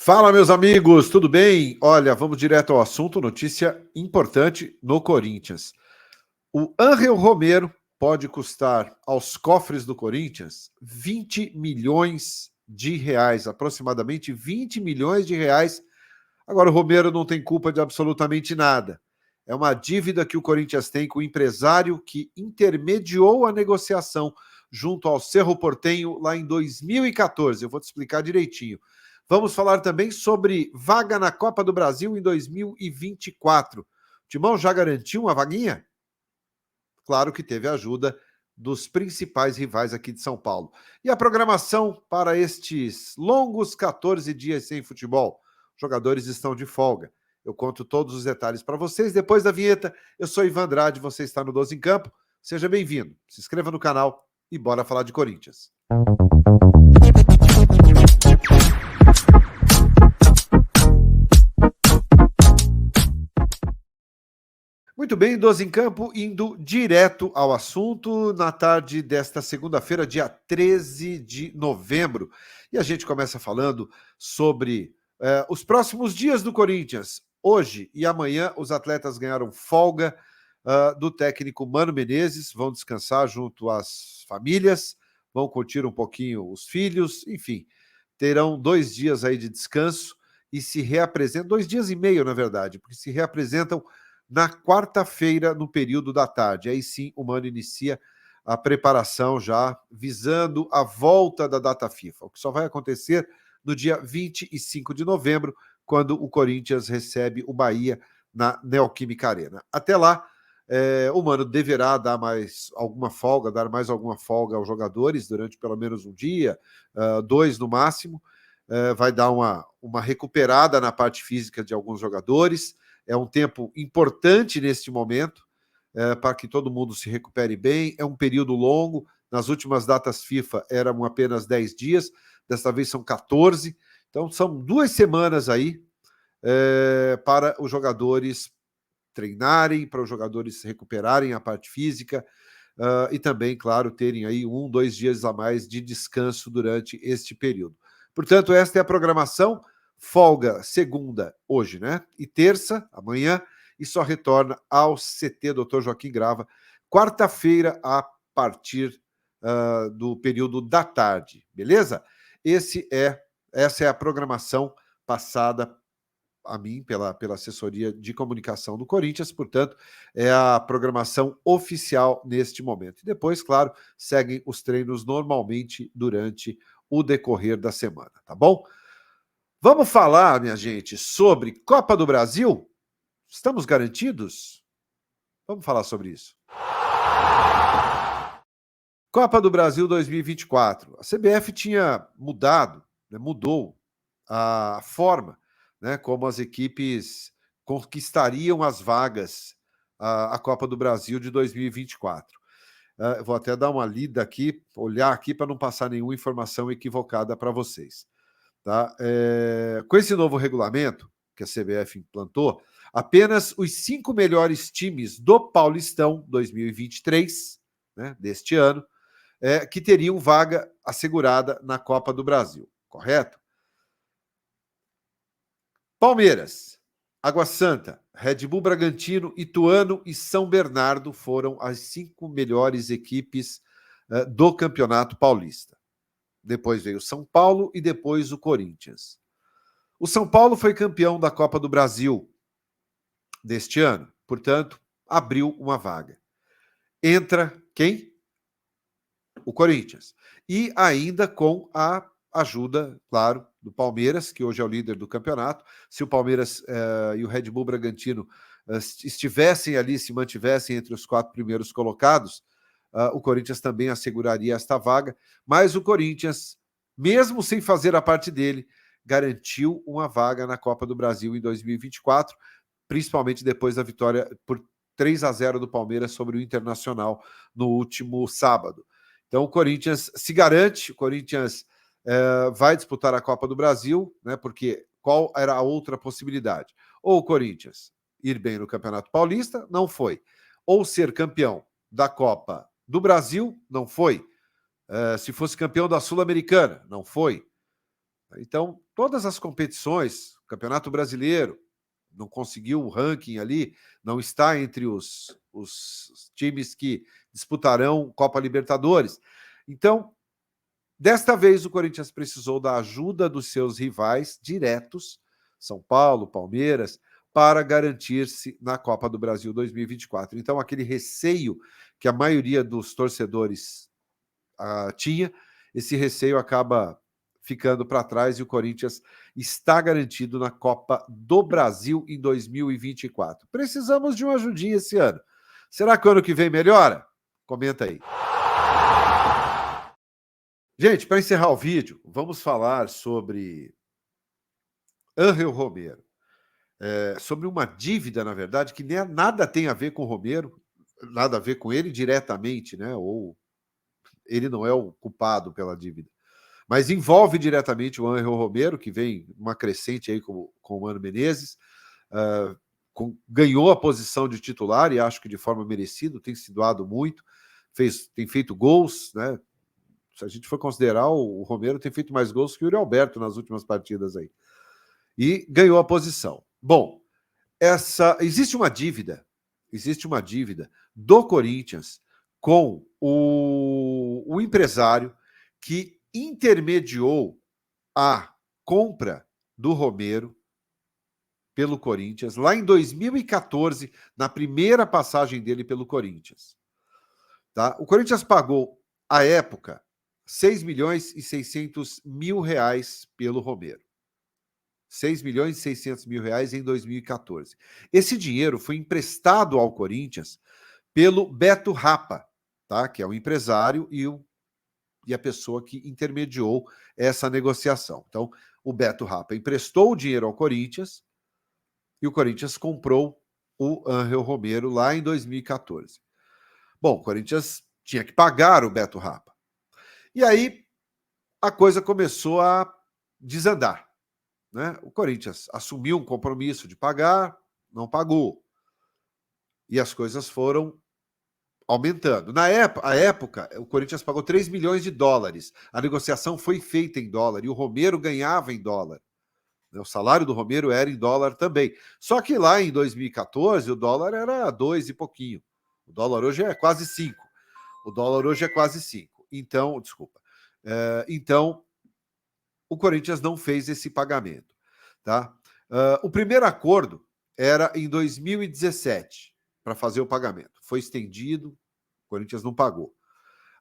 Fala, meus amigos, tudo bem? Olha, vamos direto ao assunto, notícia importante no Corinthians. O Ángel Romero pode custar aos cofres do Corinthians 20 milhões de reais, aproximadamente 20 milhões de reais. Agora, o Romero não tem culpa de absolutamente nada. É uma dívida que o Corinthians tem com o empresário que intermediou a negociação junto ao Cerro Porteño lá em 2014. Eu vou te explicar direitinho. Vamos falar também sobre vaga na Copa do Brasil em 2024. O Timão já garantiu uma vaguinha? Claro que teve a ajuda dos principais rivais aqui de São Paulo. E a programação para estes longos 14 dias sem futebol? Os jogadores estão de folga. Eu conto todos os detalhes para vocês. Depois da vinheta, eu sou Ivan Andrade, você está no 12 em Campo. Seja bem-vindo. Se inscreva no canal e bora falar de Corinthians. Muito bem, 12 em Campo, indo direto ao assunto na tarde desta segunda-feira, dia 13 de novembro. E a gente começa falando sobre os próximos dias do Corinthians. Hoje e amanhã, os atletas ganharam folga do técnico Mano Menezes, vão descansar junto às famílias, vão curtir um pouquinho os filhos, enfim, terão 2 dias aí de descanso e se reapresentam, 2 dias e meio, na verdade, porque se reapresentam na quarta-feira, no período da tarde. Aí sim, o Mano inicia a preparação já, visando a volta da data FIFA, o que só vai acontecer no dia 25 de novembro, quando o Corinthians recebe o Bahia na Neoquímica Arena. Até lá, o Mano deverá dar mais alguma folga, dar mais alguma folga aos jogadores durante pelo menos um dia, 2 no máximo. Vai dar uma recuperada na parte física de alguns jogadores. É um tempo importante neste momento, para que todo mundo se recupere bem. É um período longo. Nas últimas datas FIFA eram apenas 10 dias, desta vez são 14. Então são 2 semanas aí para os jogadores treinarem, para os jogadores se recuperarem a parte física e também, claro, terem aí 1, 2 dias a mais de descanso durante este período. Portanto, esta é a programação. Folga segunda, hoje, né? E terça, amanhã, e só retorna ao CT Dr. Joaquim Grava, quarta-feira, a partir do período da tarde, beleza? Essa é a programação passada a mim pela assessoria de comunicação do Corinthians, portanto, é a programação oficial neste momento. E depois, claro, seguem os treinos normalmente durante o decorrer da semana, tá bom? Vamos falar, minha gente, sobre Copa do Brasil? Estamos garantidos? Vamos falar sobre isso. Copa do Brasil 2024. A CBF tinha mudou a forma, né, como as equipes conquistariam as vagas à Copa do Brasil de 2024. Vou até dar uma lida aqui, olhar aqui para não passar nenhuma informação equivocada para vocês. Tá? Com esse novo regulamento que a CBF implantou, apenas os 5 melhores times do Paulistão 2023, né, deste ano, que teriam vaga assegurada na Copa do Brasil, correto? Palmeiras, Água Santa, Red Bull Bragantino, Ituano e São Bernardo foram as 5 melhores equipes do Campeonato Paulista. Depois veio o São Paulo e depois o Corinthians. O São Paulo foi campeão da Copa do Brasil deste ano, portanto, abriu uma vaga. Entra quem? O Corinthians. E ainda com a ajuda, claro, do Palmeiras, que hoje é o líder do campeonato. Se o Palmeiras e o Red Bull Bragantino estivessem ali, se mantivessem entre os 4 primeiros colocados, o Corinthians também asseguraria esta vaga, mas o Corinthians, mesmo sem fazer a parte dele, garantiu uma vaga na Copa do Brasil em 2024, principalmente depois da vitória por 3-0 do Palmeiras sobre o Internacional no último sábado. Então o Corinthians se garante, o Corinthians vai disputar a Copa do Brasil, né, porque qual era a outra possibilidade? Ou o Corinthians ir bem no Campeonato Paulista, não foi. Ou ser campeão da Copa do Brasil, não foi. Se fosse campeão da Sul-Americana, não foi. Então, todas as competições, Campeonato Brasileiro, não conseguiu o ranking ali, não está entre os times que disputarão Copa Libertadores. Então, desta vez o Corinthians precisou da ajuda dos seus rivais diretos, São Paulo, Palmeiras, para garantir-se na Copa do Brasil 2024. Então, aquele receio que a maioria dos torcedores tinha, esse receio acaba ficando para trás e o Corinthians está garantido na Copa do Brasil em 2024. Precisamos de uma ajudinha esse ano. Será que o ano que vem melhora? Comenta aí. Gente, para encerrar o vídeo, vamos falar sobre Ángel Romero. Sobre uma dívida, na verdade, que nada tem a ver com o Romero, nada a ver com ele diretamente, né? Ou ele não é o culpado pela dívida. Mas envolve diretamente o Ángel Romero, que vem uma crescente aí com o Mano Menezes, ganhou a posição de titular e acho que de forma merecida, tem se doado muito, tem feito gols, né? Se a gente for considerar, o Romero tem feito mais gols que o Yuri Alberto nas últimas partidas aí. E ganhou a posição. Bom, existe uma dívida do Corinthians com o empresário que intermediou a compra do Romero pelo Corinthians lá em 2014, na primeira passagem dele pelo Corinthians. Tá? O Corinthians pagou, à época, 6 milhões e 600 mil reais pelo Romero. 6 milhões e 600 mil reais em 2014. Esse dinheiro foi emprestado ao Corinthians pelo Beto Rapa, tá? Que é o empresário e a pessoa que intermediou essa negociação. Então, o Beto Rapa emprestou o dinheiro ao Corinthians e o Corinthians comprou o Ángel Romero lá em 2014. Bom, o Corinthians tinha que pagar o Beto Rapa. E aí a coisa começou a desandar, né? O Corinthians assumiu um compromisso de pagar, não pagou. E as coisas foram aumentando. Na época, o Corinthians pagou 3 milhões de dólares. A negociação foi feita em dólar e o Romero ganhava em dólar. O salário do Romero era em dólar também. Só que lá em 2014, o dólar era 2 e pouquinho. O dólar hoje é quase 5. Então, desculpa. Então, o Corinthians não fez esse pagamento. Tá? O primeiro acordo era em 2017 para fazer o pagamento. Foi estendido, o Corinthians não pagou.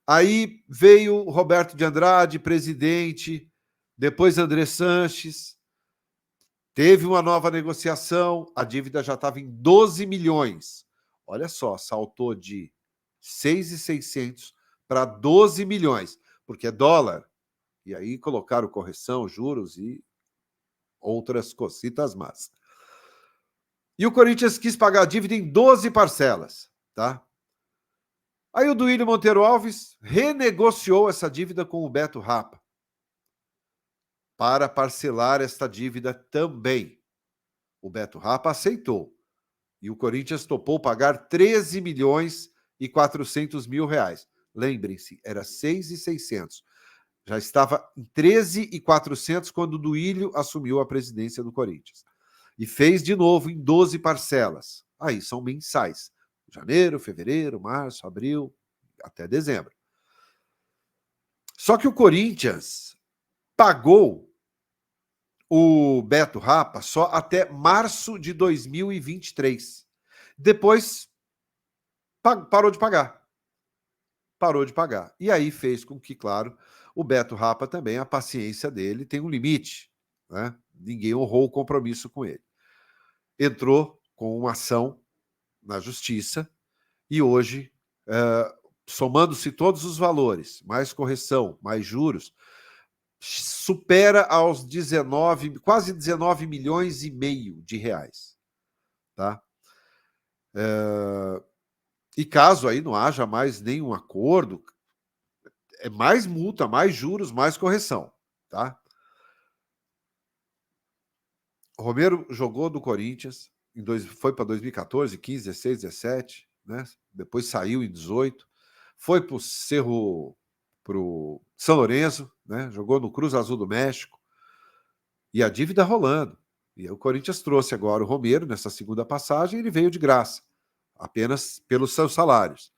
Aí veio Roberto de Andrade, presidente, depois André Sanches, teve uma nova negociação, a dívida já estava em 12 milhões. Olha só, saltou de 6.600 para 12 milhões, porque é dólar. E aí colocaram correção, juros e outras cositas más. E o Corinthians quis pagar a dívida em 12 parcelas, tá? Aí o Duílio Monteiro Alves renegociou essa dívida com o Beto Rapa para parcelar esta dívida também. O Beto Rapa aceitou. E o Corinthians topou pagar 13 milhões e 400 mil reais. Lembrem-se, era 6.600. Já estava em 13.400 quando o Duílio assumiu a presidência do Corinthians. E fez de novo em 12 parcelas. Aí são mensais. Janeiro, fevereiro, março, abril, até dezembro. Só que o Corinthians pagou o Beto Rapa só até março de 2023. Depois parou de pagar. E aí fez com que, claro, o Beto Rapa também, a paciência dele tem um limite, né? Ninguém honrou o compromisso com ele. Entrou com uma ação na justiça e hoje, somando-se todos os valores, mais correção, mais juros, supera aos quase 19 milhões e meio de reais. Tá? E caso aí não haja mais nenhum acordo, é mais multa, mais juros, mais correção. Tá? O Romero jogou do Corinthians, foi para 2014, 15, 16, 17, né? Depois saiu em 18, foi para o São Lourenço, né? Jogou no Cruz Azul do México, E a dívida rolando. E o Corinthians trouxe agora o Romero nessa segunda passagem, ele veio de graça, apenas pelos seus salários.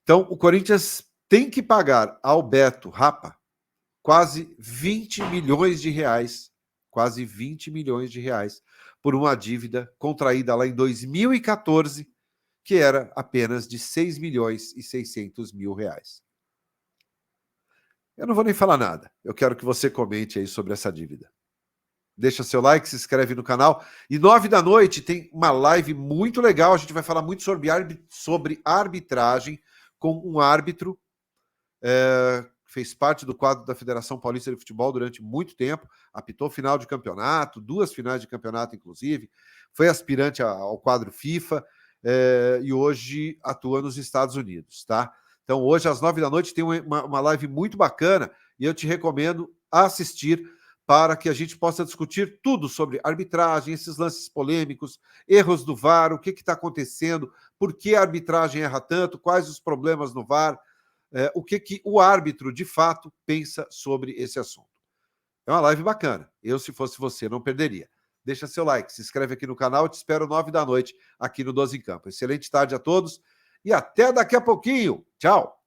Então, o Corinthians tem que pagar ao Beto Rapa quase 20 milhões de reais, quase 20 milhões de reais, por uma dívida contraída lá em 2014, que era apenas de 6 milhões e 600 mil reais. Eu não vou nem falar nada, eu quero que você comente aí sobre essa dívida. Deixa seu like, se inscreve no canal. E 9 da noite tem uma live muito legal. A gente vai falar muito sobre arbitragem com um árbitro. Fez parte do quadro da Federação Paulista de Futebol durante muito tempo. Apitou final de campeonato, 2 finais de campeonato, inclusive. Foi aspirante ao quadro FIFA e hoje atua nos Estados Unidos, tá? Então, hoje, às 9 da noite, tem uma live muito bacana e eu te recomendo assistir para que a gente possa discutir tudo sobre arbitragem, esses lances polêmicos, erros do VAR, o que está acontecendo, por que a arbitragem erra tanto, quais os problemas no VAR, o que o árbitro, de fato, pensa sobre esse assunto. É uma live bacana. Eu, se fosse você, não perderia. Deixa seu like, se inscreve aqui no canal, eu te espero 9 da noite aqui no 12 em Campo. Excelente tarde a todos e até daqui a pouquinho. Tchau!